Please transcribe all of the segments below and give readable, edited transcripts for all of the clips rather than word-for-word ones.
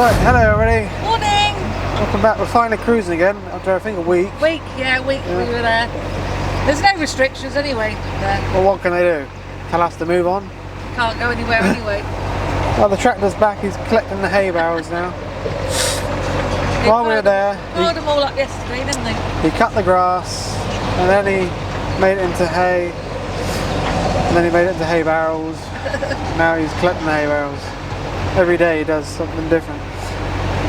Right, hello everybody. Morning! Welcome back. We're finally cruising again after I think a week. Week we were there. There's no restrictions anyway there. Well, what can they do? Tell us to move on? Can't go anywhere anyway. Well, the tractor's back. He's collecting the hay barrels now. While we were there, piled them all up yesterday, didn't they? he cut the grass and then he made it into hay. And then he made it into hay barrels. Now he's collecting the hay barrels. Every day he does something different.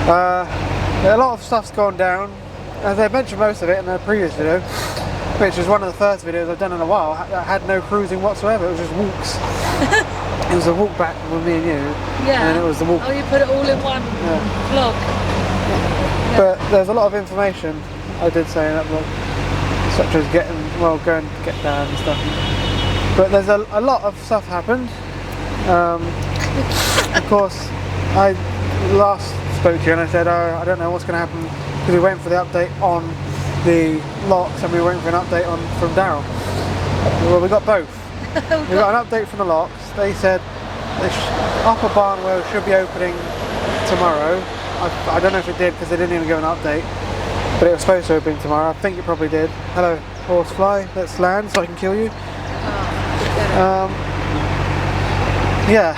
A lot of stuff's gone down. As I mentioned most of it in the previous video, which is one of the first videos I've done in a while. I had no cruising whatsoever. It was just walks. It was a walk back with me and you. Yeah. And then it was the walk. Oh, you put it all in one vlog. Yeah. But there's a lot of information I did say in that vlog, such as go and get dad and stuff. But there's a lot of stuff happened. Of course, I last spoke to you and I said, oh, I don't know what's going to happen, because we were waiting for the update on the locks and we were waiting for an update from Daryl. Well, we got both. We got an update from the locks. They said the upper Barnwell should be opening tomorrow. I don't know if it did because they didn't even give an update, but it was supposed to open tomorrow. I think it probably did. Hello, horsefly. Let's land so I can kill you. Yeah,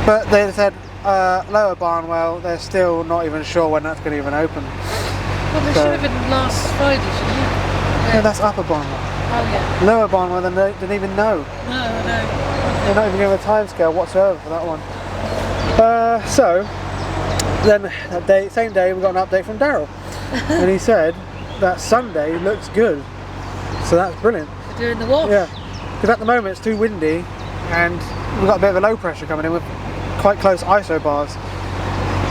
but they said Lower Barnwell, they're still not even sure when that's going to even open. Well, they should have been last Friday, shouldn't they? Yeah, that's Upper Barnwell. Oh yeah. Lower Barnwell, they didn't even know. No. They're not even giving a timescale whatsoever for that one. So then that day, same day, we got an update from Daryl, and he said that Sunday looks good. So that's brilliant. They're doing the wash. Yeah, because at the moment it's too windy, and we've got a bit of a low pressure coming in with quite close ISO bars.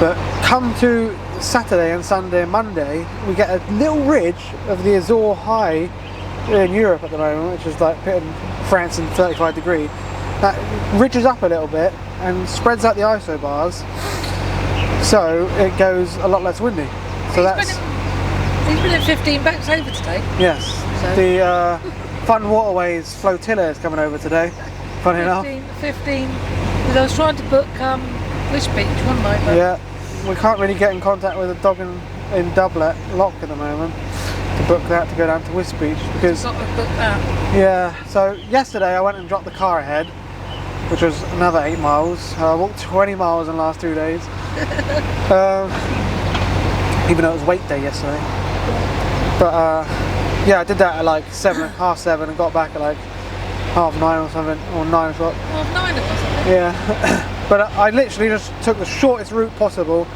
But come to Saturday and Sunday and Monday, we get a little ridge of the Azure High in Europe at the moment, which is like pitting France in 35 degrees. That ridges up a little bit and spreads out the ISO bars, so it goes a lot less windy. So he's been at 15 backs over today. Yes. So. The Fun Waterways flotilla is coming over today. Funny enough. 15. Because I was trying to book Wisbech, wasn't I? But yeah, we can't really get in contact with a dog in Doublet Lock at the moment to book that to go down to Wisbech, because got to book that. Yeah. So yesterday I went and dropped the car ahead, which was another 8 miles. I walked 20 miles in the last 2 days. Even though it was weight day yesterday. But yeah, I did that at like 7:30 and got back at like 9:30 or something, or 9 o'clock. 9 it was. Yeah, but I literally just took the shortest route possible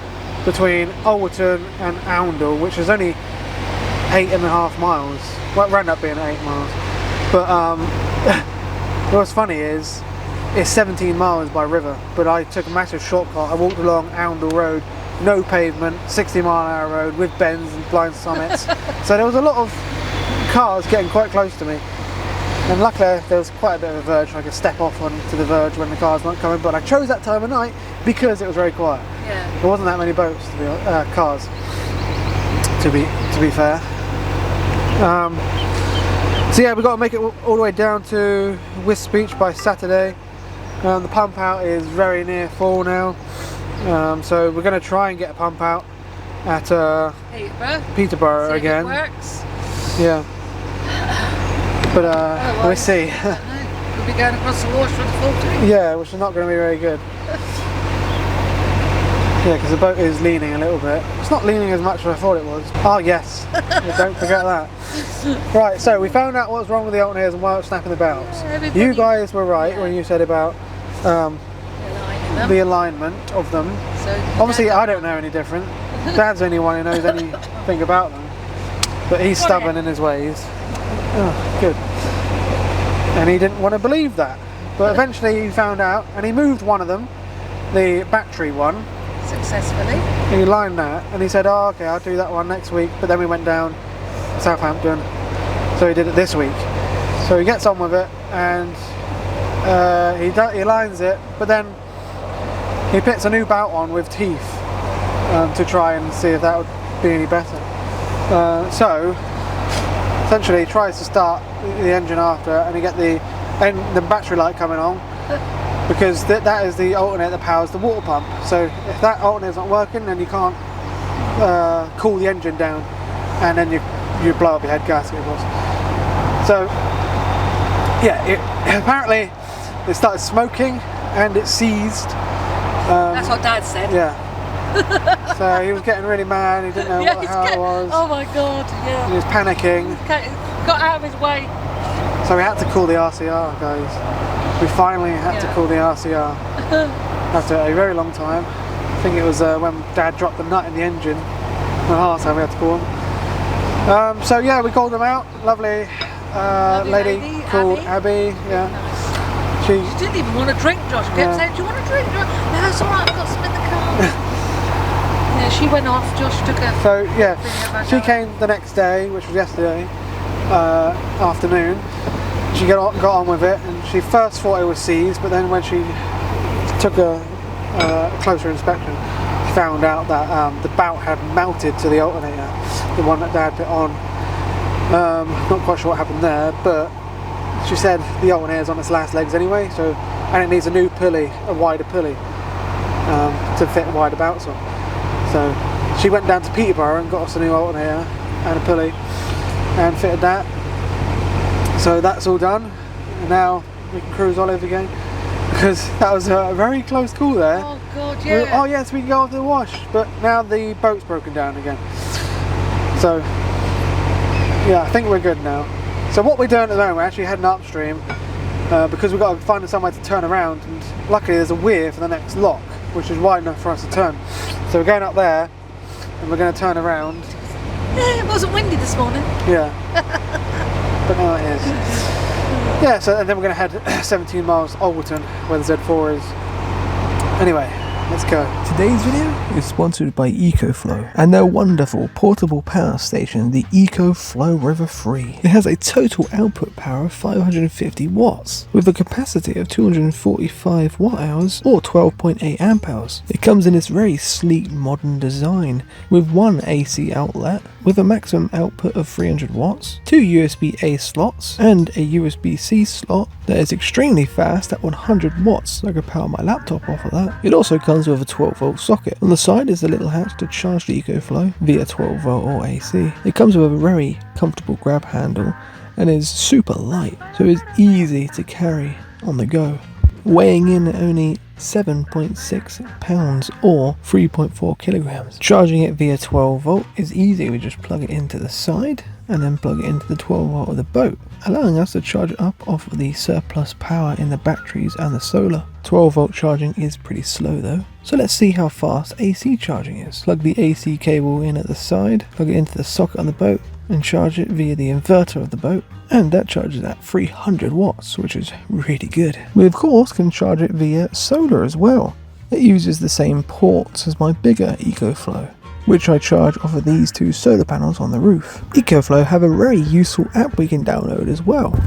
between Alwerton and Oundle, which is only 8.5 miles. Well, it ran up being 8 miles. But what's funny is it's 17 miles by river, but I took a massive shortcut. I walked along Oundle Road, no pavement, 60-mile-an-hour road with bends and blind summits. So there was a lot of cars getting quite close to me. And luckily there was quite a bit of a verge, so I could step off onto the verge when the cars weren't coming. But I chose that time of night because it was very quiet. Yeah. There wasn't that many boats, cars. To be fair. So yeah, we've got to make it all the way down to Wisbech by Saturday. The pump out is very near full now. So we're going to try and get a pump out at Peterborough again. If it works. Yeah. But we'll see. We'll be going across the water at 40. Yeah, which is not going to be very good. Yeah, because the boat is leaning a little bit. It's not leaning as much as I thought it was. Oh yes, don't forget that. Right, so we found out what's wrong with the alternators and why it was snapping the belts. Yeah, you guys were right when you said about the alignment of them. So obviously I don't know any different. Dad's the only one who knows anything about them. But he's stubborn in his ways. Oh, good. And he didn't want to believe that. But eventually he found out and he moved one of them, the battery one. Successfully. He lined that and he said, oh okay, I'll do that one next week. But then we went down to Southampton, so he did it this week. So he gets on with it and he lines it, but then he puts a new bout on with teeth to try and see if that would be any better. So essentially he tries to start the engine after, and you get the battery light coming on, because that is the alternator that powers the water pump. So if that alternator's not working, then you can't cool the engine down, and then you blow up your head gasket, of course. So yeah, apparently it started smoking and it seized. That's what Dad said. Yeah. So he was getting really mad. He didn't know what the hell it was. Oh my God! Yeah. He was panicking. Got out of his way. So we had to call the RCR, guys. We finally had to call the RCR after a very long time. I think it was when Dad dropped the nut in the engine. The last time we had to call him. So yeah, we called them out. Lovely lady called Abby. Yeah. Nice. She didn't even want to drink, Josh. She kept saying, "Do you want to drink?" No, it's all right. I've got some in the car. Yeah, she went off. Josh took her. So yeah, she came the next day, which was yesterday afternoon. She got on with it, and she first thought it was seized, but then when she took a closer inspection, she found out that the bout had melted to the alternator, the one that Dad put on. Not quite sure what happened there, but she said the alternator's on its last legs anyway, so, and it needs a new pulley, a wider pulley, to fit wider bouts on. So she went down to Peterborough and got us a new alternator and a pulley and fitted that. So that's all done, and now we can cruise olive again, because that was a very close call there. Oh God, yeah. Oh yes, we can go after the wash, but now the boat's broken down again. So yeah, I think we're good now. So what we're doing at the moment, we're actually heading upstream because we've got to find somewhere to turn around, and luckily there's a weir for the next lock, which is wide enough for us to turn. So we're going up there and we're going to turn around. Yeah, it wasn't windy this morning. Yeah. But now it is. Yeah, so and then we're going to head 17 miles to Alderton, where the Z4 is. Anyway, let's go. Today's video is sponsored by EcoFlow and their wonderful portable power station, the EcoFlow River Free. It has a total output power of 550 watts with a capacity of 245 watt hours or 12.8 amp hours. It comes in this very sleek modern design with one AC outlet with a maximum output of 300 watts, two USB-A slots and a USB-C slot that is extremely fast at 100 watts, so I could power my laptop off of that. It also comes with a 12 volt socket. On the side is the little hatch to charge the EcoFlow via 12 volt or AC. It comes with a very comfortable grab handle and is super light, so it's easy to carry on the go. Weighing in at only 7.6 pounds or 3.4 kilograms. Charging it via 12 volt is easy. We just plug it into the side and then plug it into the 12 volt of the boat, allowing us to charge it up off of the surplus power in the batteries and the solar. 12 volt charging is pretty slow though, so let's see how fast AC charging is. Plug the AC cable in at the side, plug it into the socket on the boat and charge it via the inverter of the boat, and that charges at 300 watts, which is really good. We of course can charge it via solar as well. It uses the same ports as my bigger EcoFlow, which I charge off of these two solar panels on the roof. EcoFlow have a very useful app we can download as well.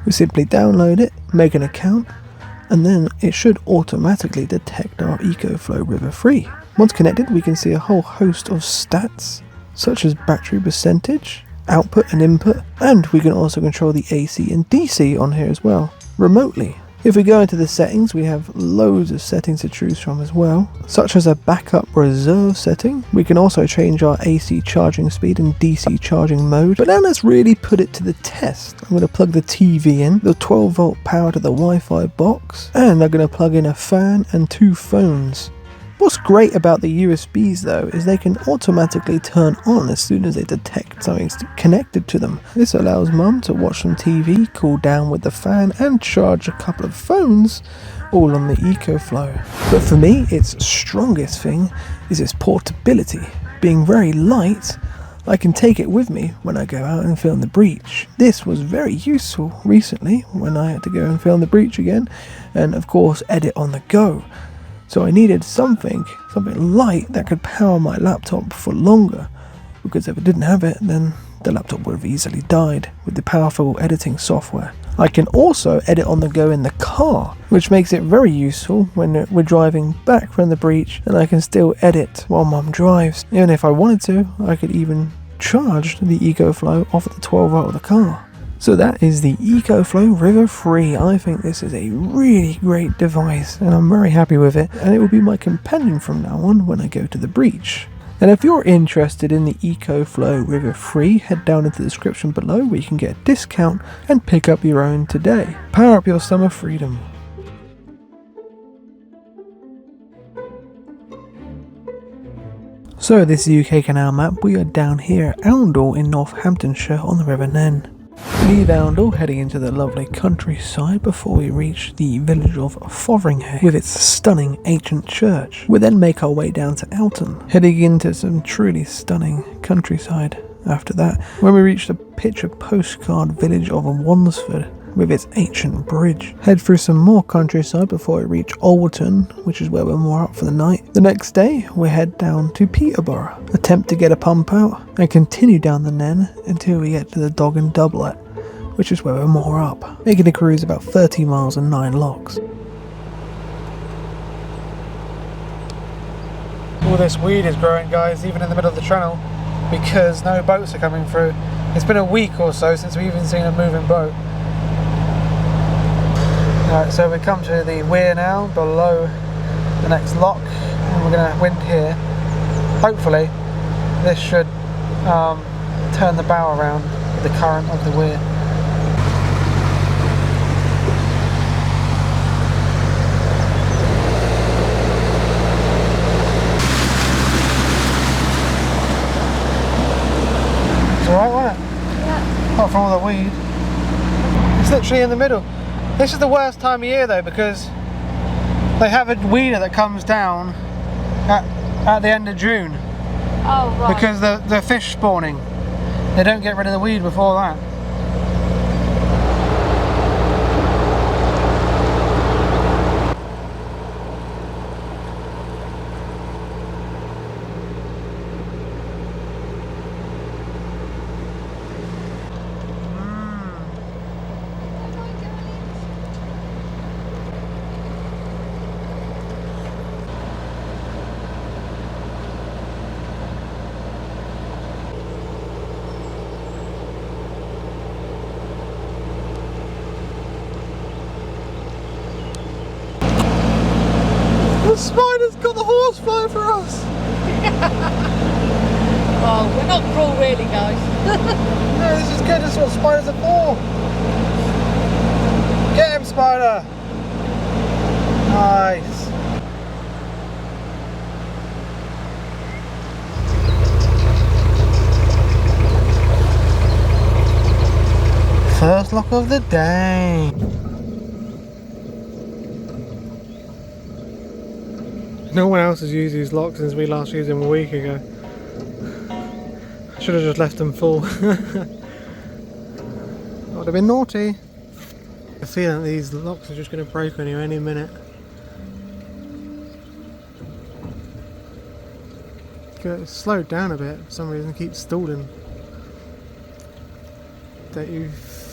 We simply download it, make an account, and then it should automatically detect our EcoFlow River Free. Once connected, we can see a whole host of stats, such as battery percentage, output and input, and we can also control the AC and DC on here as well, remotely. If we go into the settings, we have loads of settings to choose from as well, such as a backup reserve setting. We can also change our AC charging speed and DC charging mode. But now let's really put it to the test. I'm going to plug the TV in, the 12 volt power to the Wi-Fi box, and I'm going to plug in a fan and two phones. What's great about the USBs though is they can automatically turn on as soon as they detect something's connected to them. This allows Mum to watch some TV, cool down with the fan and charge a couple of phones, all on the EcoFlow. But for me, its strongest thing is its portability. Being very light, I can take it with me when I go out and film the breach. This was very useful recently when I had to go and film the breach again, and of course edit on the go. So I needed something light that could power my laptop for longer, because if it didn't have it, then the laptop would have easily died with the powerful editing software. I can also edit on the go in the car, which makes it very useful when we're driving back from the breach, and I can still edit while Mum drives. Even if I wanted to, I could even charge the EcoFlow off at the 12 volt of the car. So that is the EcoFlow River Free. I think this is a really great device and I'm very happy with it, and it will be my companion from now on when I go to the beach. And if you're interested in the EcoFlow River Free, head down into the description below where you can get a discount and pick up your own today. Power up your summer freedom. So this is the UK canal map. We are down here at Oundle in Northamptonshire on the River Nen. Leave Oundle, heading into the lovely countryside before we reach the village of Fotheringhay with its stunning ancient church. We then make our way down to Alton, heading into some truly stunning countryside after that, when we reach the picture postcard village of Wansford with its ancient bridge. Head through some more countryside before we reach Alwerton, which is where we're more up for the night. The next day, we head down to Peterborough, attempt to get a pump out, and continue down the Nen until we get to the Dog and Doublet, which is where we're more up, making a cruise about 30 miles and 9 locks. All this weed is growing, guys, even in the middle of the channel, because no boats are coming through. It's been a week or so since we've even seen a moving boat. Alright, so we come to the weir now, below the next lock, and we're going to wind here. Hopefully this should turn the bow around with the current of the weir. It's alright, wasn't it? Yeah. Apart from all the weed. It's literally in the middle. This is the worst time of year though, because they have a weeder that comes down at the end of June. Oh, right. Because the fish spawning. They don't get rid of the weed before that. The spider's got the horsefly for us! Oh, we're not cruel really, guys. No, this is good, this is what spiders are for! Get him, spider! Nice! First lock of the day! No one else has used these locks since we last used them a week ago. I should have just left them full. That would have been naughty. I feel that these locks are just going to break on you any minute. It's slowed down a bit for some reason, it keeps stalling. Don't you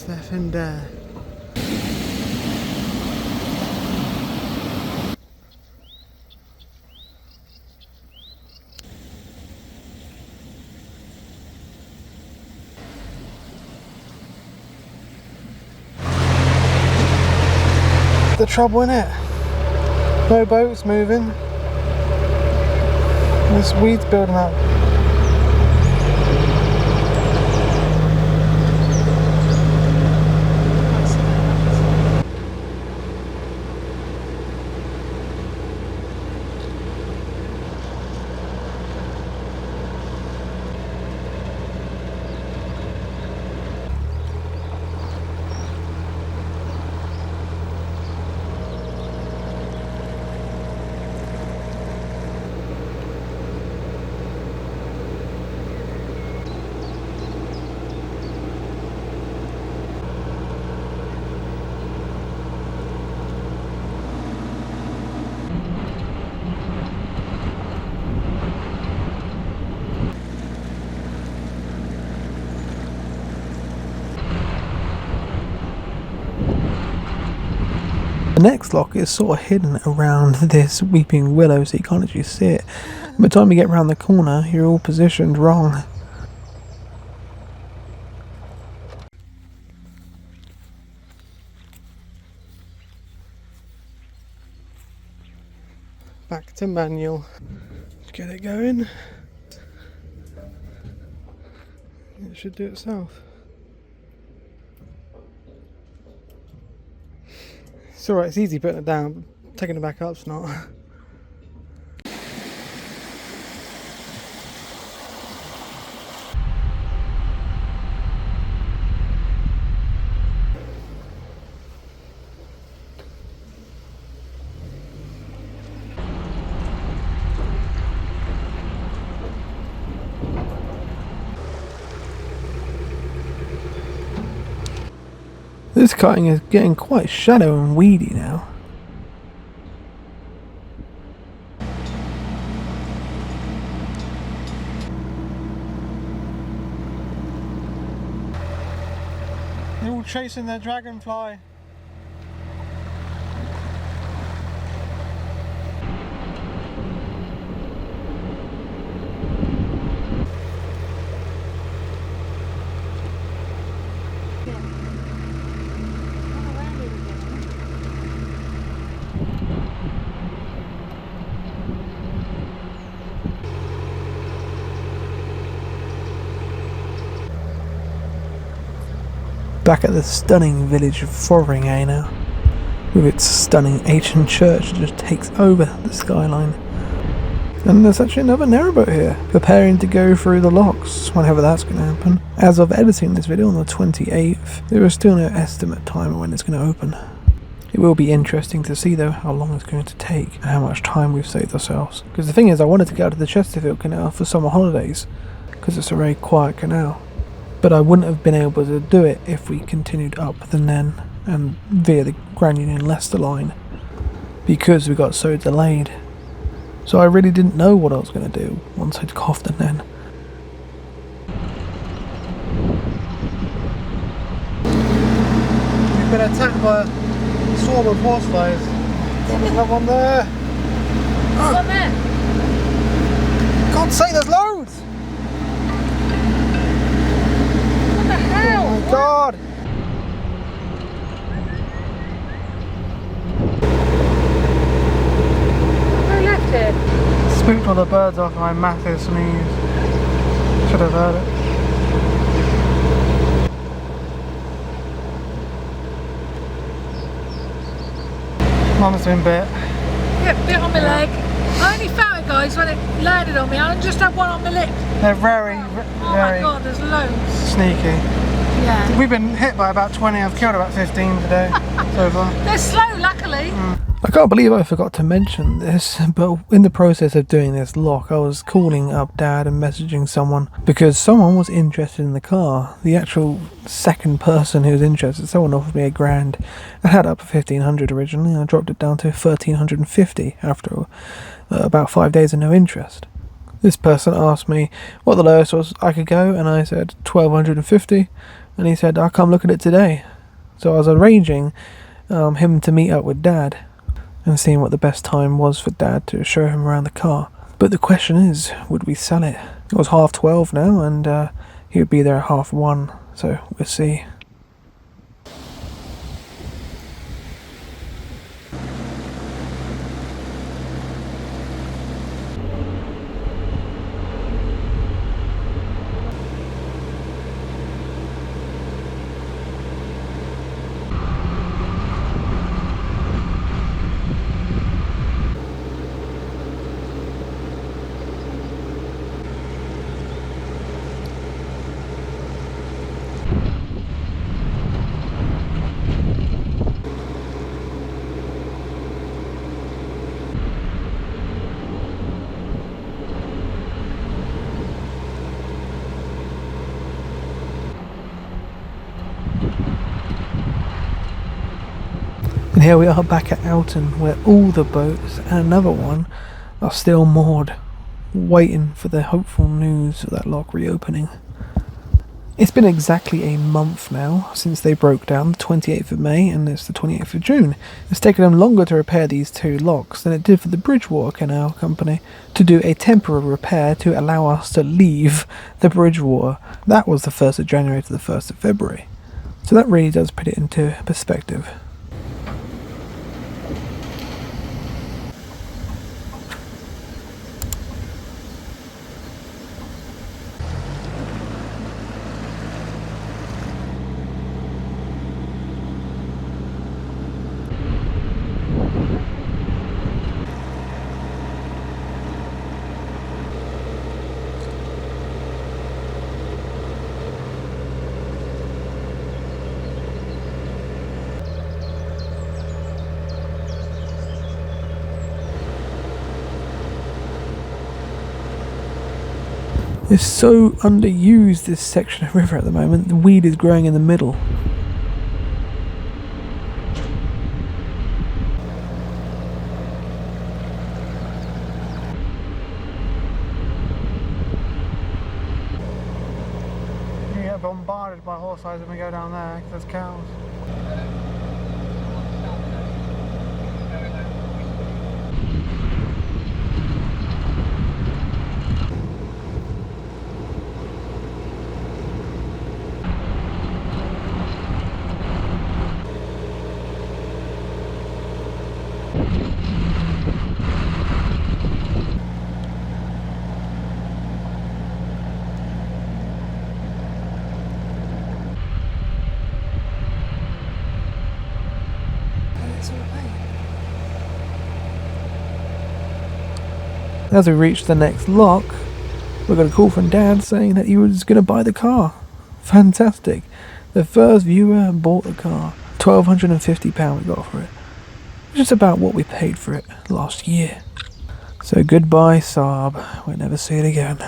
effing dare. The trouble in it. No boats moving. This weed's building up. The next lock is sort of hidden around this weeping willow, so you can't actually see it. By the time you get around the corner, you're all positioned wrong. Back to manual. Get it going. It should do itself. It's alright, it's easy putting it down, but taking it back up's not. This cutting is getting quite shallow and weedy now. They're all chasing their dragonfly. Back at the stunning village of Fotheringhay now, with its stunning ancient church that just takes over the skyline. And there's actually another narrowboat here, preparing to go through the locks, whenever that's going to happen. As of editing this video on the 28th, there is still no estimate time when it's going to open. It will be interesting to see though how long it's going to take and how much time we've saved ourselves. Because the thing is, I wanted to go to the Chesterfield Canal for summer holidays, because it's a very quiet canal. But I wouldn't have been able to do it if we continued up the Nen and via the Grand Union Leicester line, because we got so delayed. So I really didn't know what I was going to do once I'd got off the Nen. We've been attacked by a swarm of horseflies. There's another one there. One there. God's sake, there's loads! What the hell? Oh my god! Who left it? Spooked all the birds off my massive sneeze. Should have heard it. Mum's been bit. Yeah, bit on my leg. I only felt it, guys, when it landed on me. I just had one on my lip. They're very, Oh my very god, there's loads. sneaky. Yeah. We've been hit by about 20. I've killed about 15 today so far. They're slow, luckily. I can't believe I forgot to mention this, but in the process of doing this lock, I was calling up Dad and messaging someone because someone was interested in the car. The actual second person who was interested, someone offered me $1,000. I had up for 1,500 originally, and I dropped it down to 1,350 after about 5 days of no interest. This person asked me what the lowest was I could go, and I said 1,250, and he said, I'll come look at it today. So I was arranging him to meet up with Dad and seeing what the best time was for Dad to show him around the car. But the question is, would we sell it? It was 12:30 now, and he would be there at 1:30, so we'll see. And here we are back at Alton, where all the boats and another one are still moored, waiting for the hopeful news of that lock reopening. It's been exactly a month now since they broke down, the 28th of May, and it's the 28th of June. It's taken them longer to repair these two locks than it did for the Bridgewater Canal Company to do a temporary repair to allow us to leave the Bridgewater. That was the 1st of January to the 1st of February. So that really does put it into perspective. It's so underused, this section of river at the moment. The weed is growing in the middle. You get bombarded by horse eyes when we go down there because there's cows. As we reach the next lock, we got a call from Dad saying that he was going to buy the car. Fantastic. The first viewer bought the car. £1,250 we got for it. Just about what we paid for it last year. So goodbye, Saab. We'll never see it again.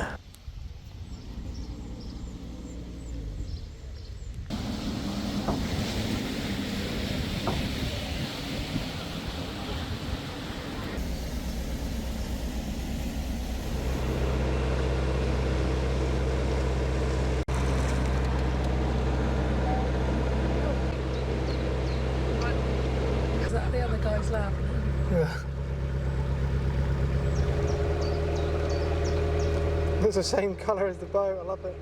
Is that the other guy's laughing? Yeah. It's the same colour as the boat, I love it.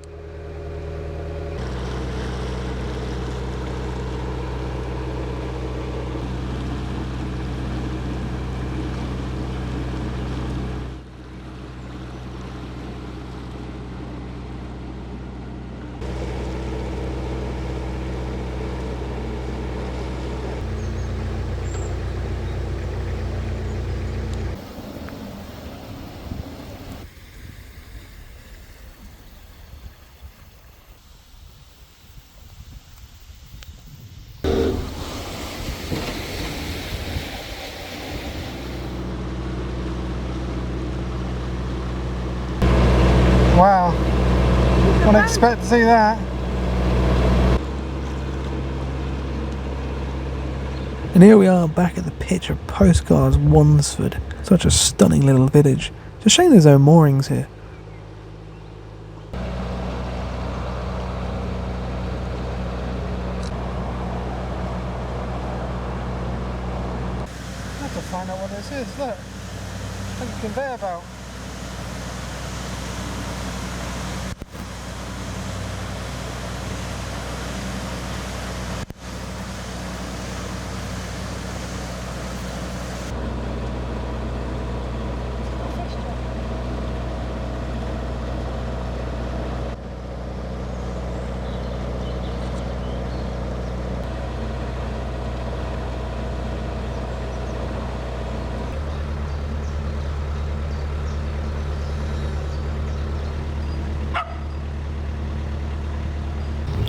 Wow, wouldn't expect to see that. And here we are back at the picture postcards Wansford. Such a stunning little village. It's a shame there's no moorings here. I have to find out what this is, look. Like a conveyor belt.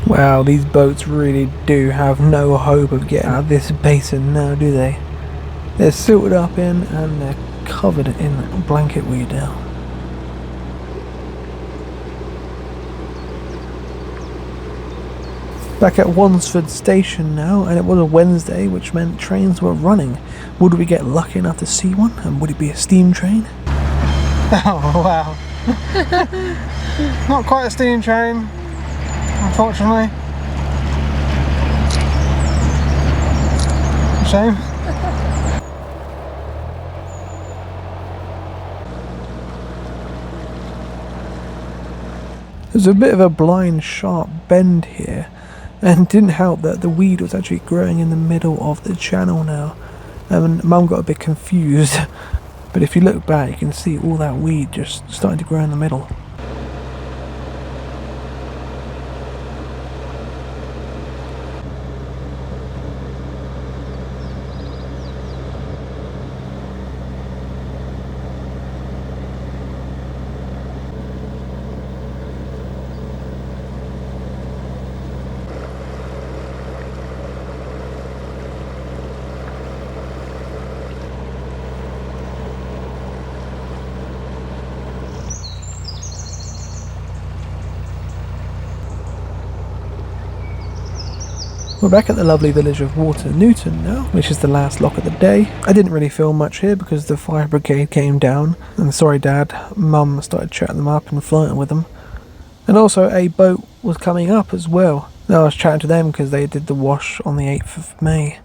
Wow, these boats really do have no hope of getting out of this basin now, do they? They're silted up in and they're covered in blanket weed now. Back at Wansford Station now, and it was a Wednesday, which meant trains were running. Would we get lucky enough to see one, and would it be a steam train? Oh wow. Not quite a steam train, unfortunately. Shame. There's a bit of a blind, sharp bend here, and it didn't help that the weed was actually growing in the middle of the channel now. And Mum got a bit confused, but if you look back you can see all that weed just starting to grow in the middle. We're back at the lovely village of Water Newton now, which is the last lock of the day. I didn't really film much here because the fire brigade came down, and sorry Dad, Mum started chatting them up and flirting with them. And also a boat was coming up as well. I was chatting to them because they did the wash on the 8th of May.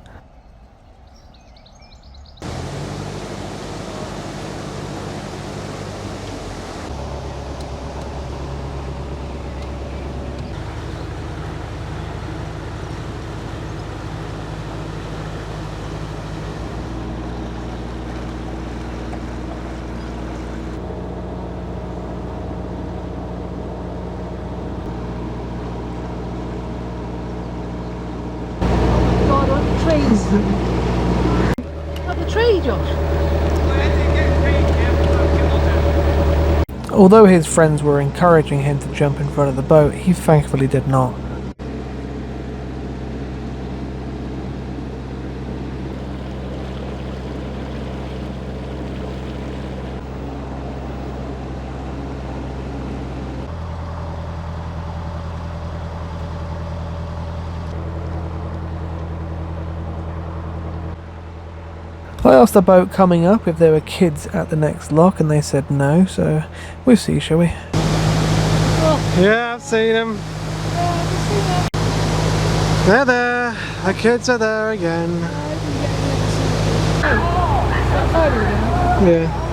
Up the tree, Josh. Although his friends were encouraging him to jump in front of the boat, he thankfully did not. I asked the boat coming up if there were kids at the next lock and they said no, so we'll see, shall we? Yeah, I've seen them. They're there. The kids are there again. Yeah.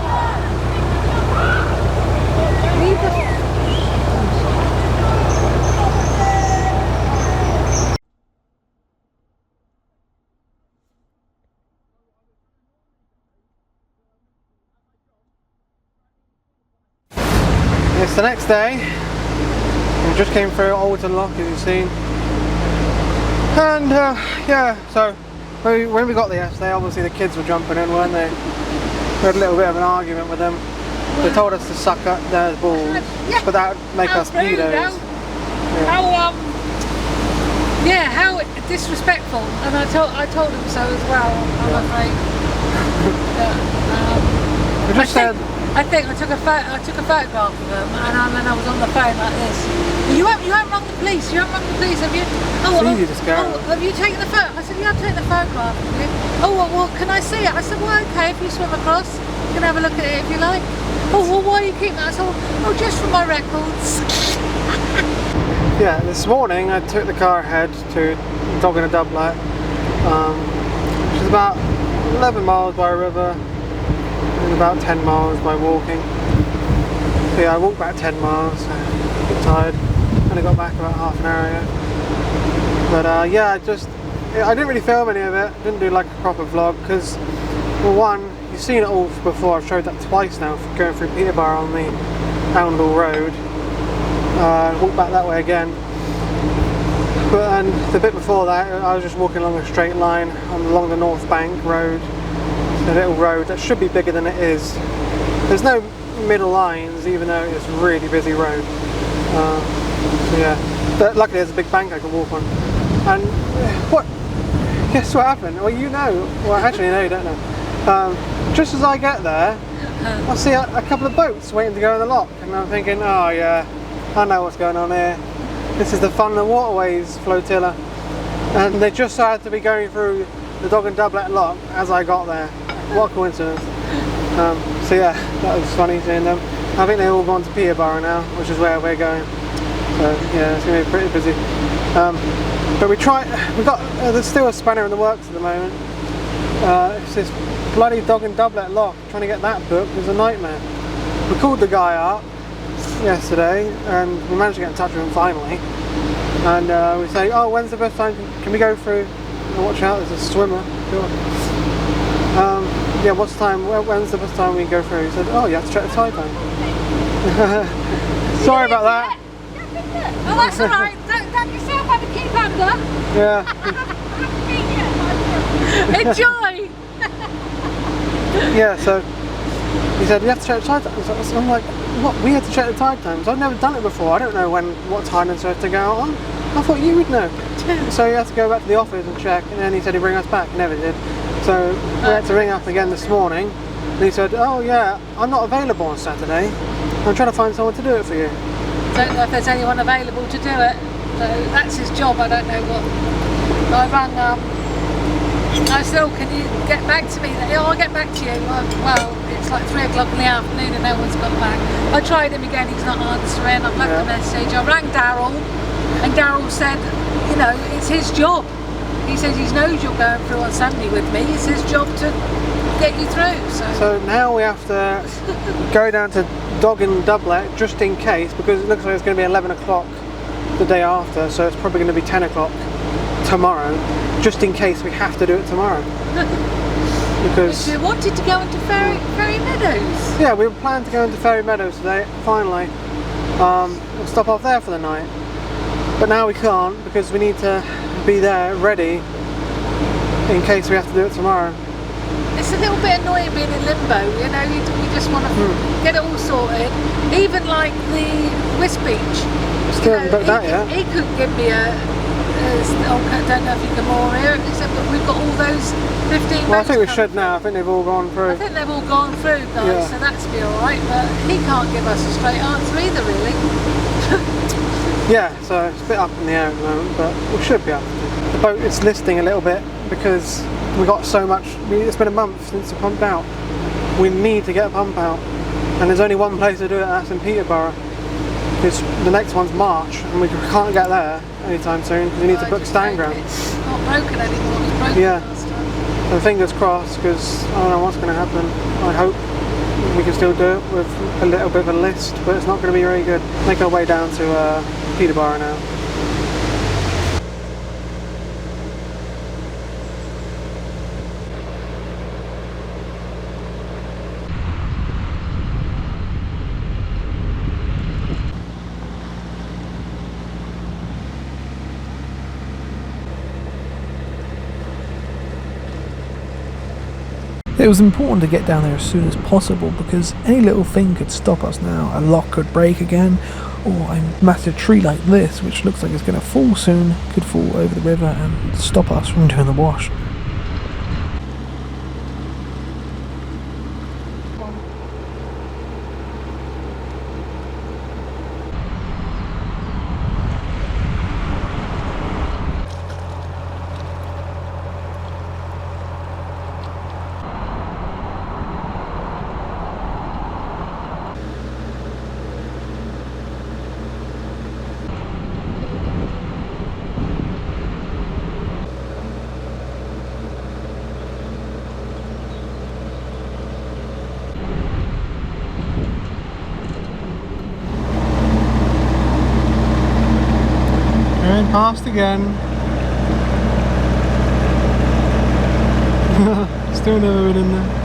It's the next day. We just came through Alton Lock, as you've seen. And yeah, so when we got there yesterday, obviously the kids were jumping in, weren't they? We had a little bit of an argument with them. They told us to suck up their balls, but that would make us pedos. Yeah, how disrespectful, and I told them so as well. I'm afraid. We just said. I think I took a photograph of them, and then I was on the phone like this. You haven't rung the police. You haven't rung the police, have you? Have you taken the photo? I said, yeah, I've taken the photograph. Oh, well, can I see it? I said, well, okay, if you swim across, you can have a look at it if you like. Oh, well, why are you keeping that? I said, oh, just for my records. Yeah, this morning I took the car ahead to Dog in a Doublet, which is about 11 miles by river. And about 10 miles by walking. So yeah, I walked back 10 miles, so a bit tired. And I got back about half an hour ago. But yeah, I didn't really film any of it. Didn't do like a proper vlog because, well, one, you've seen it all before. I've showed that twice now, going through Peterborough on the Oundle Road. Walked back that way again. And the bit before that, I was just walking along a straight line along the North Bank Road. A little road that should be bigger than it is. There's no middle lines, even though it's a really busy road. So yeah, but luckily there's a big bank I can walk on. And guess what happened? Well, you know. Well, actually, no, you don't know. Just as I get there, I see a couple of boats waiting to go in the lock, and I'm thinking, oh yeah, I know what's going on here. This is the Fun and Waterways flotilla, and they just so had to be going through the Dog and Doublet lock as I got there. What a coincidence. So yeah, that was funny seeing them. I think they've all gone to Peterborough now, which is where we're going. So yeah, it's going to be pretty busy. But there's still a spanner in the works at the moment. It's this bloody Dog and Doublet lock. Trying to get that booked is a nightmare. We called the guy up yesterday and we managed to get in touch with him finally. And we say, oh, when's the best time? Can we go through? Watch out, there's a swimmer. Yeah, what's the time? When's the best time we can go through? He said, oh, you have to check the tide time. Sorry about that. Oh, that's alright. Don't yourself have a keep under. Yeah. Enjoy. Yeah, so he said, you have to check the tide time. So I'm like, what? We had to check the tide times? I've never done it before. I don't know what time I'm supposed to go out on. I thought you would know. So you had to go back to the office and check, and then he said he'd bring us back. He never did. So we had to ring up again this morning, and he said, oh yeah, I'm not available on Saturday. I'm trying to find someone to do it for you. Don't know if there's anyone available to do it. So that's his job. I don't know what I rang I said, oh, can you get back to me? Oh, I'll get back to you. Well, it's like 3 o'clock in the afternoon and no one's got back. I tried him again, he's not answering. I've left a message. I rang Daryl, and Daryl said, you know, it's his job. He says he knows you're going through on Sunday with me. It's his job to get you through. So now we have to go down to Doggin Doublet just in case, because it looks like it's going to be 11 o'clock the day after, so it's probably going to be 10 o'clock tomorrow, just in case we have to do it tomorrow. Because you wanted to go into Ferry Meadows. Yeah, we were planning to go into Ferry Meadows today, finally. We'll stop off there for the night. But now we can't, because we need to be there ready in case we have to do it tomorrow. It's a little bit annoying being in limbo, you know, you just want to get it all sorted. Even like the Wisbech. Still haven't booked that yet. He could give me a I don't know if you can more here, except that we've got all those 15 Well, I think we coming should now. I think they've all gone through. I think they've all gone through, guys, so that's be alright, but he can't give us a straight answer either, really. Yeah, so it's a bit up in the air at the moment, but we should be able to. The boat is listing a little bit because we got so much. It's been a month since the pump out. We need to get a pump out, and there's only one place to do it, and that's in Peterborough. Because the next one's March, and we can't get there anytime soon because we need to book stand ground. It's not broken anymore, it was broken last time. So fingers crossed, because I don't know what's going to happen. I hope we can still do it with a little bit of a list, but it's not going to be very good. Make our way down to Peterborough now. It was important to get down there as soon as possible because any little thing could stop us now. A lock could break again, or a massive tree like this, which looks like it's going to fall soon, could fall over the river and stop us from doing the wash. Going past again. Still never been in there.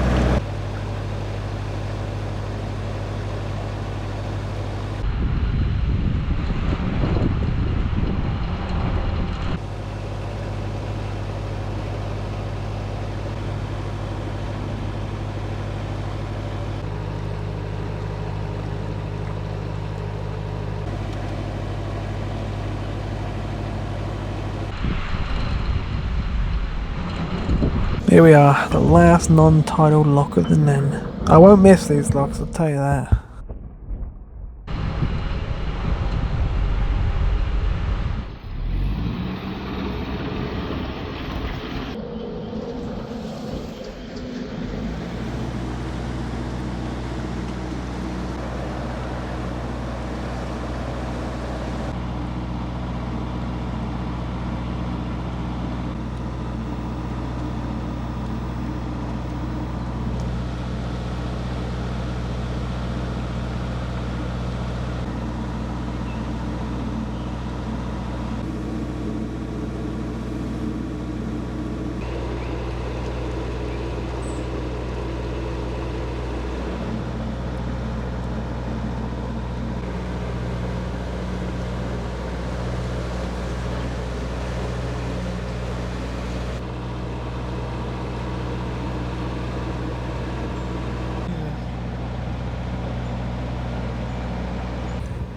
Here we are, the last non-tidal lock of the Nen. I won't miss these locks, I'll tell you that.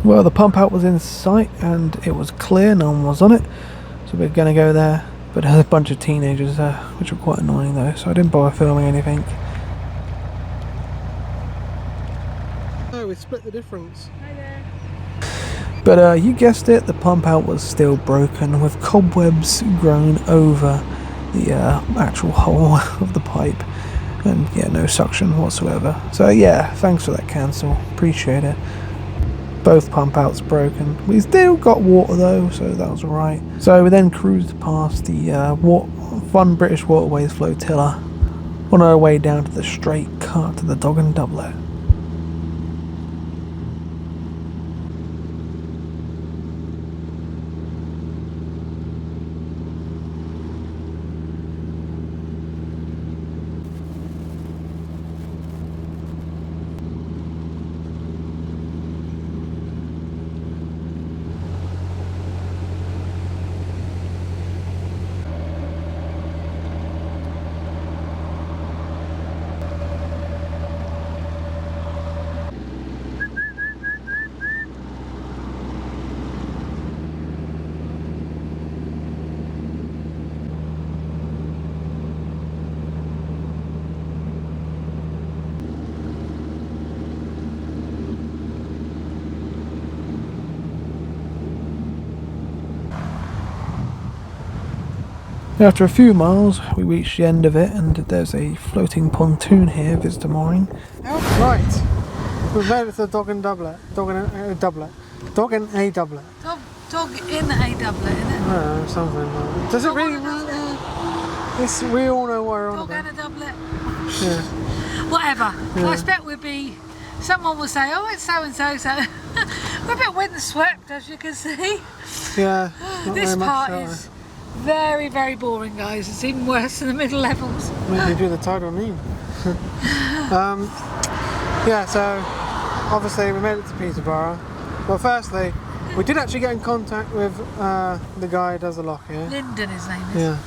Well, the pump out was in sight and it was clear, no one was on it, so we're going to go there, but there's a bunch of teenagers there, which were quite annoying though, so I didn't bother filming anything. Oh, we split the difference. Hi there. But you guessed it, the pump out was still broken, with cobwebs grown over the actual hole of the pipe, and yeah, no suction whatsoever. So yeah, thanks for that, Cancel, appreciate it. Both pump outs broken. We still got water though, so that was alright. So we then cruised past the Fun British Waterways flotilla on our way down to the straight cut to the Dog and Doublet. After a few miles, we reached the end of it, and there's a floating pontoon here, visitor mooring. Oh, right. We've made it to the Dog and Doublet. Dog and a Doublet. Dog and a Doublet. Dog in a doublet, innit? Oh, something like that. Does it really matter? We all know what we're on Dog about. and a doublet. Yeah. Whatever. Yeah. I expect we'll be. Someone will say, "Oh, it's so and so." So we're a bit windswept, as you can see. Yeah. Not This very much part shelter. is very, very boring, guys. It's even worse than the middle levels. Maybe do the tidal mean. Yeah, so obviously we made it to Peterborough. Well, firstly, we did actually get in contact with the guy who does the lock here. Lyndon, his name is. Yeah.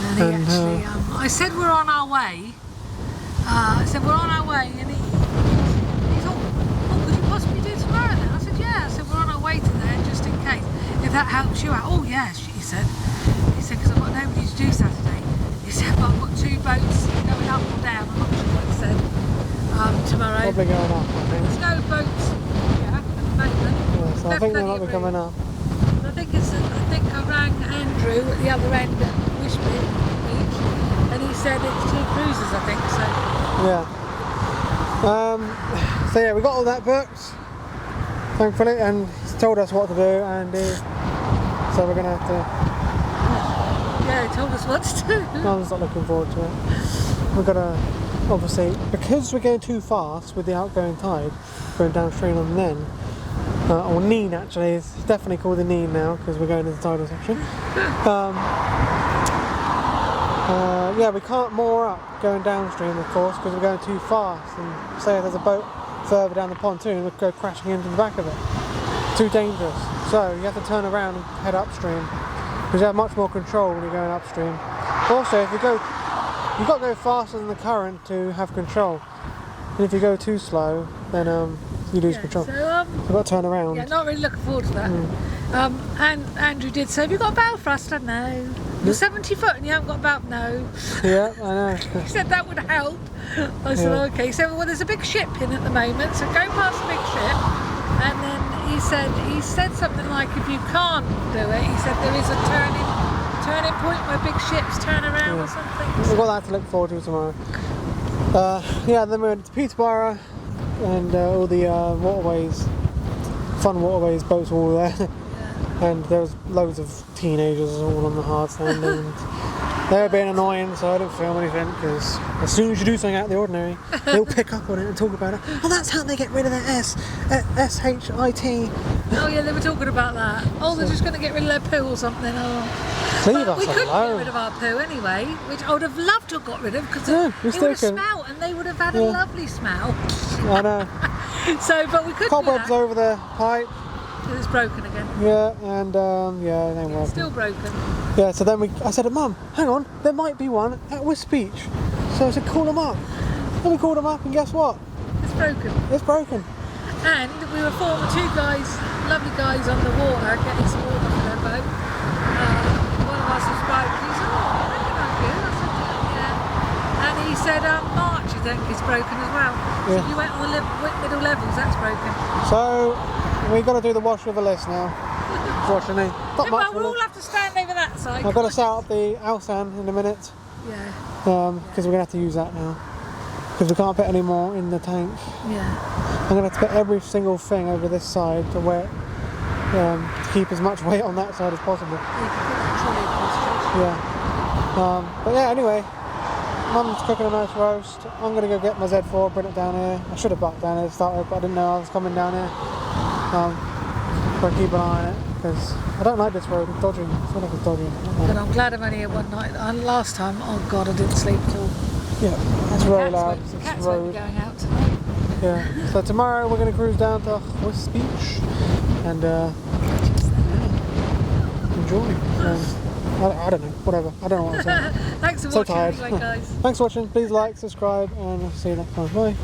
And he And, actually, I said we're on our way. I said we're on our way, and he thought, "Oh, could you possibly do tomorrow then?" I said, "Yeah." I said we're on our way to there just in case, if that helps you out. "Oh yes," he said. He said, "Because I've got nobody to do Saturday." He said, "But I've got 2 boats going up or down." I'm not sure what he said. Tomorrow. Probably going up, I think. There's no boats here at the moment. Yeah, so I think they Plenty might be of coming room. up. I think I rang Andrew at the other end at Wisbech Beach, and he said it's 2 cruises, I think. So Yeah. So yeah, we got all that booked, thankfully, and he's told us what to do, and so we're gonna have to. yeah, he told us what to do. I'm just not looking forward to it. We're gonna, obviously, because we're going too fast with the outgoing tide, going downstream on Nen, or Neen actually, it's definitely called the Neen now because we're going into the tidal section. Yeah, we can't moor up going downstream, of course, because we're going too fast. And say if there's a boat further down the pontoon, we'd go crashing into the back of it. Too dangerous. So you have to turn around and head upstream, because you have much more control when you're going upstream. Also, if you go, you've got to go faster than the current to have control. And if you go too slow, then you lose control. So, You've got to turn around. yeah, not really looking forward to that. And Andrew did say, "Have you got a bow thrust?" I know. You're 70 foot and you haven't got a bow. No. Yeah, I know. He said that would help. I said, Yeah. okay. He said, well, there's a big ship in at the moment, so go past the big ship. And then he said something like, if you can't do it, he said there is a turning point where big ships turn around or something. We've got that to look forward to tomorrow. Yeah, then we went to Peterborough, and all the waterways, fun waterways boats were all there. And there was loads of teenagers all on the hard stand, and they were being annoying, so I didn't film anything, because as soon as you do something out of the ordinary, they'll pick up on it and talk about it. Oh, that's how they get rid of their S-H-I-T. Oh yeah, they were talking about that. Oh, they're just going to get rid of their poo or something. Oh. Leave But we us couldn't get alone. rid of our poo anyway, which I would have loved to have got rid of, because Yeah, it we would still have can. smelled and they would have had a lovely smell. I know. So, but we couldn't Cobwebs do that. over the pipe. It's broken again. Yeah, and yeah, it ain't working. Still broken. Yeah, so then I said to Mum, hang on, there might be one at Wisbech. So I said, call them up. And we called them up, and guess what? It's broken. It's broken. And we were 2 guys, lovely guys on the water, getting some water for their boat. One of our subscribers, he said, "Oh, I recognise you." I said, "Yeah." And he said, "March, I think, is broken as well." So Yeah. if you went on the middle levels, that's broken. So we've got to do the wash with a list now. Unfortunately, not much. We'll all have to stand over that side. I've got to set up the Alsan in a minute. Yeah. Because we're going to have to use that now. Because we can't put any more in the tank. Yeah. I'm going to have to put every single thing over this side to where to keep as much weight on that side as possible. Yeah. But yeah, anyway, Mum's cooking a nice roast. I'm going to go get my Z4, bring it down here. I should have backed down here to start with, but I didn't know I was coming down here. But keep an eye on it, because I don't like this road. It's dodgy. I feel like it's dodgy. But I'm glad I'm only here one night. Last time, oh God, I didn't sleep at all. Yeah, it's very loud. The It's cats won't be road. going out tonight. Yeah. So tomorrow we're going to cruise down to Wisbech and enjoy. I don't know. Whatever. I don't know what I'm saying. Thanks for So watching tired. anyway, guys. Thanks for watching. Please like, subscribe, and I'll see you next time. Bye.